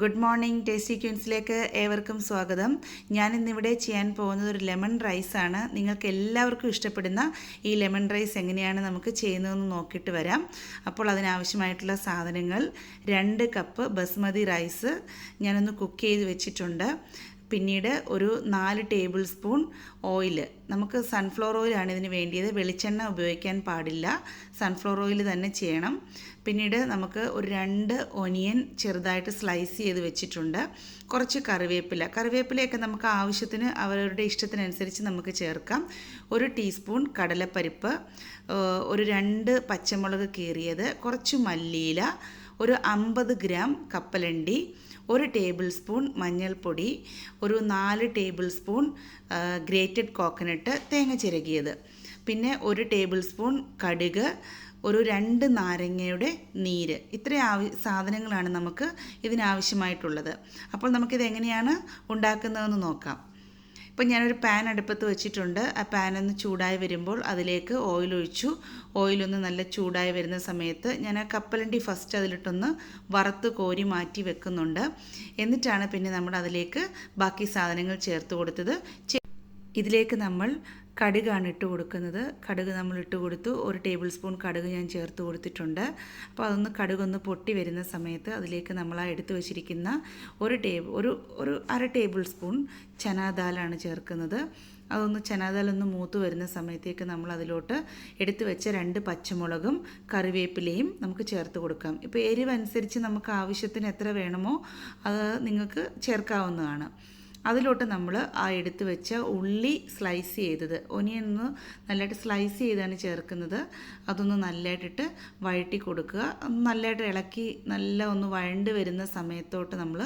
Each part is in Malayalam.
ഗുഡ് മോർണിംഗ് ടേസ്റ്റി ക്യൂൻസിലേക്ക് ഏവർക്കും സ്വാഗതം. ഞാനിന്നിവിടെ ചെയ്യാൻ പോകുന്നത് ഒരു ലെമൺ റൈസാണ്. നിങ്ങൾക്ക് എല്ലാവർക്കും ഇഷ്ടപ്പെടുന്ന ഈ ലെമൺ റൈസ് എങ്ങനെയാണ് നമുക്ക് ചെയ്യുന്നതെന്ന് നോക്കിയിട്ട് വരാം. അപ്പോൾ അതിനാവശ്യമായിട്ടുള്ള സാധനങ്ങൾ: 2 കപ്പ് ബസ്മതി റൈസ് ഞാനൊന്ന് കുക്ക് ചെയ്ത് വെച്ചിട്ടുണ്ട്. പിന്നീട് ഒരു 4 ടേബിൾ സ്പൂൺ ഓയിൽ. നമുക്ക് സൺഫ്ലവർ ഓയിലാണ് ഇതിന് വേണ്ടിയത്. വെളിച്ചെണ്ണ ഉപയോഗിക്കാൻ പാടില്ല, സൺഫ്ലവർ ഓയിൽ തന്നെ ചെയ്യണം. പിന്നീട് നമുക്ക് ഒരു 2 ഒനിയൻ ചെറുതായിട്ട് സ്ലൈസ് ചെയ്ത് വെച്ചിട്ടുണ്ട്. കുറച്ച് കറിവേപ്പിലയൊക്കെ നമുക്ക് ആവശ്യത്തിന് അവരവരുടെ ഇഷ്ടത്തിനനുസരിച്ച് നമുക്ക് ചേർക്കാം. 1 ടീസ്പൂൺ കടലപ്പരിപ്പ്, ഒരു 2 പച്ചമുളക് കീറിയത്, കുറച്ച് മല്ലിയില, ഒരു 50 ഗ്രാം കപ്പലണ്ടി, 1 ടേബിൾ സ്പൂൺ മഞ്ഞൾപ്പൊടി, ഒരു 4 ടേബിൾ സ്പൂൺ ഗ്രേറ്റഡ് കോക്കനട്ട് തേങ്ങ ചിരകിയത്, പിന്നെ 1 ടേബിൾ സ്പൂൺ കടുക്, ഒരു 2 നാരങ്ങയുടെ നീര്. ഇത്രയും സാധനങ്ങളാണ് നമുക്ക് ഇതിനാവശ്യമായിട്ടുള്ളത്. അപ്പോൾ നമുക്കിത് എങ്ങനെയാണ് ഉണ്ടാക്കുന്നതെന്ന് നോക്കാം. ഇപ്പം ഞാനൊരു പാൻ അടുപ്പത്ത് വെച്ചിട്ടുണ്ട്. ആ പാനൊന്ന് ചൂടായി വരുമ്പോൾ അതിലേക്ക് ഓയിൽ ഒഴിച്ചു. ഓയിലൊന്ന് നല്ല ചൂടായി വരുന്ന സമയത്ത് ഞാൻ ആ കപ്പലണ്ടി ഫസ്റ്റ് അതിലിട്ടൊന്ന് വറുത്ത് കോരി മാറ്റി വെക്കുന്നുണ്ട്. എന്നിട്ടാണ് പിന്നെ നമ്മൾ അതിലേക്ക് ബാക്കി സാധനങ്ങൾ ചേർത്ത് കൊടുത്തത്. ഇതിലേക്ക് നമ്മൾ കടുകാണ് ഇട്ട് കൊടുക്കുന്നത്. കടുക് നമ്മൾ ഇട്ട് കൊടുത്തു. 1 ടേബിൾ സ്പൂൺ കടുക് ഞാൻ ചേർത്ത് കൊടുത്തിട്ടുണ്ട്. അപ്പോൾ അതൊന്ന് കടുകൊന്ന് പൊട്ടി വരുന്ന സമയത്ത് അതിലേക്ക് നമ്മൾ ആ എടുത്തു വെച്ചിരിക്കുന്ന ഒരു അര ടേബിൾ സ്പൂൺ ചനാദാലാണ് ചേർക്കുന്നത്. അതൊന്ന് ചനാദാലൊന്ന് മൂത്ത് വരുന്ന സമയത്തേക്ക് നമ്മൾ അതിലോട്ട് എടുത്തു വെച്ച 2 പച്ചമുളകും കറിവേപ്പിലയും നമുക്ക് ചേർത്ത് കൊടുക്കാം. ഇപ്പോൾ എരിവ് അനുസരിച്ച് നമുക്ക് ആവശ്യത്തിന് എത്ര വേണമോ അത് നിങ്ങൾക്ക് ചേർക്കാവുന്നതാണ്. അതിലോട്ട് നമ്മൾ ആ എടുത്ത് വെച്ച ഉള്ളി സ്ലൈസ് ചെയ്തത്, ഒനിയൻ ഒന്ന് നല്ലതായിട്ട് സ്ലൈസ് ചെയ്താണ് ചേർക്കുന്നത്. അതൊന്ന് നല്ലതായിട്ടിട്ട് വഴറ്റി കൊടുക്കുക. നല്ലതായിട്ട് ഇളക്കി നല്ല ഒന്ന് വഴണ്ട് വരുന്ന സമയത്തോട്ട് നമ്മൾ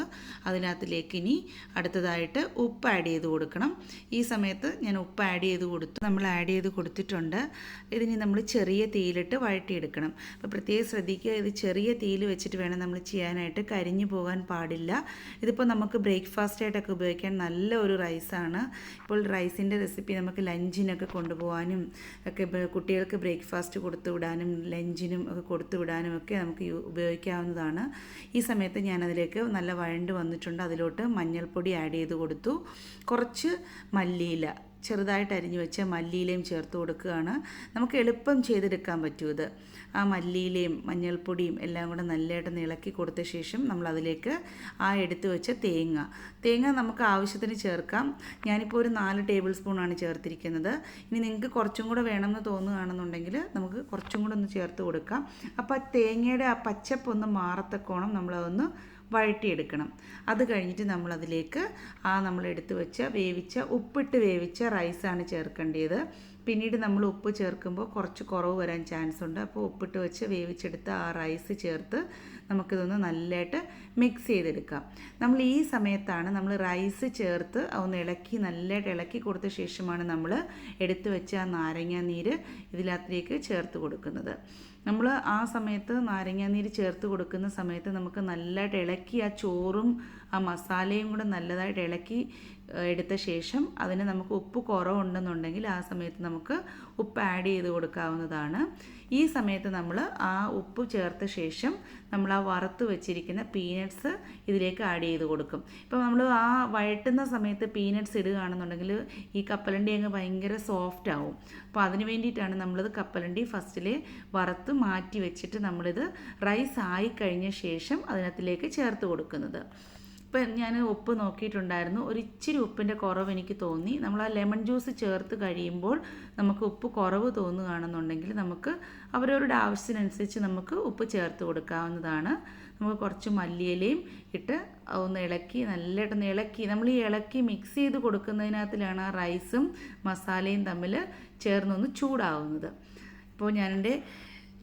അതിനകത്തിലേക്ക് ഇനി അടുത്തതായിട്ട് ഉപ്പ് ആഡ് ചെയ്ത് കൊടുക്കണം. ഈ സമയത്ത് ഞാൻ ഉപ്പ് ആഡ് ചെയ്ത് കൊടുത്തിട്ടുണ്ട്. ഇതിനി നമ്മൾ ചെറിയ തീയിലിട്ട് വഴറ്റിയെടുക്കണം. അപ്പോൾ പ്രത്യേകം ശ്രദ്ധിക്കുക, ഇത് ചെറിയ തീയിൽ വെച്ചിട്ട് വേണം നമ്മൾ ചെയ്യാനായിട്ട്. കരിഞ്ഞു പോകാൻ പാടില്ല. ഇതിപ്പോൾ നമുക്ക് ബ്രേക്ക്ഫാസ്റ്റായിട്ടൊക്കെ ഉപയോഗിക്കാം. നല്ല ഒരു റൈസാണ്. ഇപ്പോൾ റൈസിൻ്റെ റെസിപ്പി നമുക്ക് ലഞ്ചിനൊക്കെ കൊണ്ടുപോകാനും ഒക്കെ, കുട്ടികൾക്ക് ബ്രേക്ക്ഫാസ്റ്റ് കൊടുത്തു വിടാനും ലഞ്ചിനും ഒക്കെ കൊടുത്തു വിടാനും ഒക്കെ നമുക്ക് ഉപയോഗിക്കാവുന്നതാണ്. ഈ സമയത്ത് ഞാനതിലേക്ക് നല്ല വഴണ്ട് വന്നിട്ടുണ്ട്. അതിലോട്ട് മഞ്ഞൾപ്പൊടി ആഡ് ചെയ്ത് കൊടുത്തു. കുറച്ച് മല്ലിയില, ചെറുതായിട്ട് അരിഞ്ഞു വെച്ച മല്ലിയിലയും ചേർത്ത് കൊടുക്കുകയാണ്. നമുക്ക് എളുപ്പം ചെയ്തെടുക്കാൻ പറ്റും ഇത്. ആ മല്ലിയിലയും മഞ്ഞൾപ്പൊടിയും എല്ലാം കൂടെ നല്ലതായിട്ട് ഇളക്കി കൊടുത്ത ശേഷം നമ്മൾ അതിലേക്ക് ആ എടുത്തു വെച്ച തേങ്ങ നമുക്ക് ആവശ്യത്തിന് ചേർക്കാം. ഞാനിപ്പോൾ ഒരു 4 ടേബിൾ സ്പൂണാണ് ചേർത്തിരിക്കുന്നത്. ഇനി നിങ്ങൾക്ക് കുറച്ചും കൂടെ വേണമെന്ന് തോന്നുകയാണെന്നുണ്ടെങ്കിൽ നമുക്ക് കുറച്ചും കൂടെ ഒന്ന് ചേർത്ത് കൊടുക്കാം. അപ്പോൾ തേങ്ങയുടെ ആ പച്ചപ്പ് ഒന്ന് മാറത്തക്കോണം നമ്മളതൊന്ന് വഴറ്റിയെടുക്കണം. അത് കഴിഞ്ഞിട്ട് നമ്മളതിലേക്ക് നമ്മൾ എടുത്ത് വെച്ച ഉപ്പിട്ട് വേവിച്ച റൈസാണ് ചേർക്കേണ്ടത്. പിന്നീട് നമ്മൾ ഉപ്പ് ചേർക്കുമ്പോൾ കുറച്ച് കുറവ് വരാൻ ചാൻസ് ഉണ്ട്. അപ്പോൾ ഉപ്പിട്ട് വെച്ച് വേവിച്ചെടുത്ത ആ റൈസ് ചേർത്ത് നമുക്കിതൊന്ന് നല്ലതായിട്ട് മിക്സ് ചെയ്തെടുക്കാം. നമ്മൾ ഈ സമയത്താണ് നമ്മൾ റൈസ് ചേർത്ത് ഒന്ന് നല്ലതായിട്ട് ഇളക്കി കൊടുത്ത ശേഷമാണ് നമ്മൾ എടുത്ത് വെച്ച ആ നാരങ്ങ നീര് ഇതിനകത്തേക്ക് ചേർത്ത് കൊടുക്കുന്നത്. നമ്മൾ ആ സമയത്ത് നാരങ്ങാനീര് ചേർത്ത് കൊടുക്കുന്ന സമയത്ത് നമുക്ക് നല്ലതായിട്ട് ഇളക്കി ആ ചോറും ആ മസാലയും കൂടെ നല്ലതായിട്ട് ഇളക്കി എടുത്ത ശേഷം അതിന് നമുക്ക് ഉപ്പ് കുറവുണ്ടെന്നുണ്ടെങ്കിൽ ആ സമയത്ത് നമുക്ക് ഉപ്പ് ആഡ് ചെയ്ത് കൊടുക്കാവുന്നതാണ്. ഈ സമയത്ത് നമ്മൾ ആ ഉപ്പ് ചേർത്ത ശേഷം നമ്മൾ ആ വറുത്ത് വെച്ചിരിക്കുന്ന പീനട്ട്സ് ഇതിലേക്ക് ആഡ് ചെയ്ത് കൊടുക്കും. ഇപ്പോൾ നമ്മൾ ആ വഴറ്റുന്ന സമയത്ത് പീനട്ട്സ് ഇടുകയാണെന്നുണ്ടെങ്കിൽ ഈ കപ്പലണ്ടി അങ്ങ് ഭയങ്കര സോഫ്റ്റ് ആവും. അപ്പോൾ അതിന് വേണ്ടിയിട്ടാണ് നമ്മളിത് കപ്പലണ്ടി ഫസ്റ്റിൽ വറുത്ത് മാറ്റി വെച്ചിട്ട് നമ്മളിത് റൈസ് ആയിക്കഴിഞ്ഞ ശേഷം അതിനകത്തിലേക്ക് ചേർത്ത് കൊടുക്കുന്നത്. ഇപ്പം ഞാൻ ഉപ്പ് നോക്കിയിട്ടുണ്ടായിരുന്നു. ഇച്ചിരി ഉപ്പിൻ്റെ കുറവ് എനിക്ക് തോന്നി. നമ്മൾ ആ ലെമൺ ജ്യൂസ് ചേർത്ത് കഴിയുമ്പോൾ നമുക്ക് ഉപ്പ് കുറവ് തോന്നുകയാണെന്നുണ്ടെങ്കിൽ നമുക്ക് അവരവരുടെ ആവശ്യത്തിനനുസരിച്ച് നമുക്ക് ഉപ്പ് ചേർത്ത് കൊടുക്കാവുന്നതാണ്. നമുക്ക് കുറച്ച് മല്ലിയിലയും ഇട്ട് ഒന്ന് നല്ലതായിട്ട് നമ്മൾ ഈ ഇളക്കി മിക്സ് ചെയ്ത് കൊടുക്കുന്നതിനകത്തിലാണ് ആ റൈസും മസാലയും തമ്മിൽ ചേർന്നൊന്ന് ചൂടാവുന്നത്. ഇപ്പോൾ ഞാനെൻ്റെ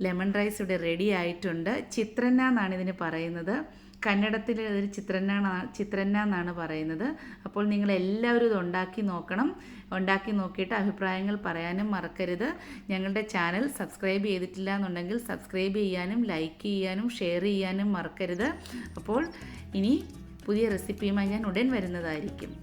ലെമൺ റൈസ് ഇവിടെ റെഡി ആയിട്ടുണ്ട്. ചിത്രന്ന എന്നാണ് ഇതിന് പറയുന്നത്. കന്നഡത്തിൽ ഇതൊരു ചിത്രന്ന എന്നാണ് പറയുന്നത്. അപ്പോൾ നിങ്ങളെല്ലാവരും ഇത് ഉണ്ടാക്കി നോക്കിയിട്ട് അഭിപ്രായങ്ങൾ പറയാനും മറക്കരുത്. ഞങ്ങളുടെ ചാനൽ സബ്സ്ക്രൈബ് ചെയ്തിട്ടില്ല എന്നുണ്ടെങ്കിൽ സബ്സ്ക്രൈബ് ചെയ്യാനും ലൈക്ക് ചെയ്യാനും ഷെയർ ചെയ്യാനും മറക്കരുത്. അപ്പോൾ ഇനി പുതിയ റെസിപ്പിയുമായി ഞാൻ ഉടൻ വരുന്നതായിരിക്കും.